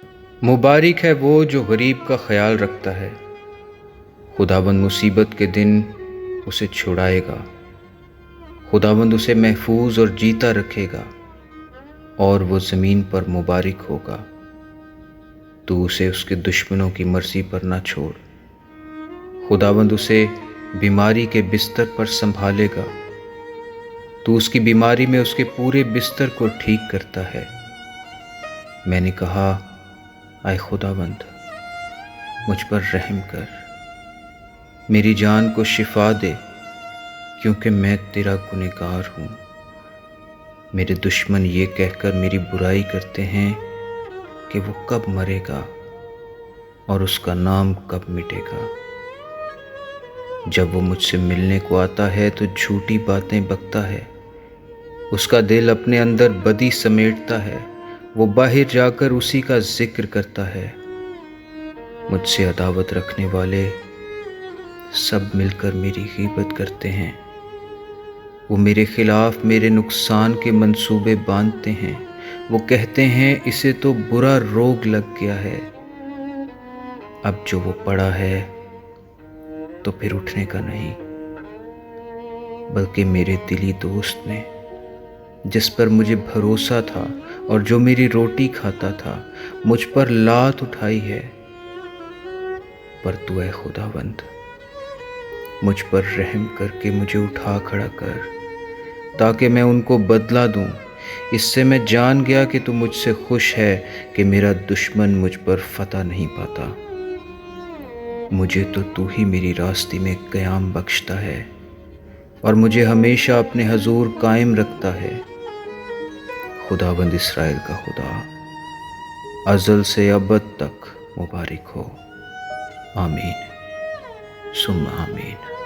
मुबारक है वो जो गरीब का ख्याल रखता है। खुदावंद मुसीबत के दिन उसे छुड़ाएगा। खुदावंद उसे महफूज और जीता रखेगा और वो ज़मीन पर मुबारक होगा। तू उसे उसके दुश्मनों की मर्जी पर ना छोड़। खुदावंद उसे बीमारी के बिस्तर पर संभालेगा। तू उसकी बीमारी में उसके पूरे बिस्तर को ठीक करता है। मैंने कहा, आए खुदावंद, मुझ पर रहम कर, मेरी जान को शिफा दे, क्योंकि मैं तेरा गुनहगार हूँ। मेरे दुश्मन ये कहकर मेरी बुराई करते हैं कि वो कब मरेगा और उसका नाम कब मिटेगा। जब वो मुझसे मिलने को आता है तो झूठी बातें बकता है। उसका दिल अपने अंदर बदी समेटता है। वो बाहर जाकर उसी का जिक्र करता है। मुझसे अदावत रखने वाले सब मिलकर मेरी गीबत करते हैं। वो मेरे खिलाफ मेरे नुकसान के मंसूबे बांधते हैं। वो कहते हैं, इसे तो बुरा रोग लग गया है। अब जो वो पड़ा है तो फिर उठने का नहीं, बल्कि मेरे दिली दोस्त ने, जिस पर मुझे भरोसा था और जो मेरी रोटी खाता था, मुझ पर लात उठाई है। पर तू ऐ खुदावंद, मुझ पर रहम करके मुझे उठा खड़ा कर, ताकि मैं उनको बदला दूं। इससे मैं जान गया कि तू मुझसे खुश है, कि मेरा दुश्मन मुझ पर फतह नहीं पाता। मुझे तो तू ही मेरी रास्ते में क़याम बख्शता है और मुझे हमेशा अपने हजूर कायम रखता है। खुदावंद इस्राएल का खुदा अज़ल से अबद तक मुबारक हो। आमीन सुम्मा आमीन।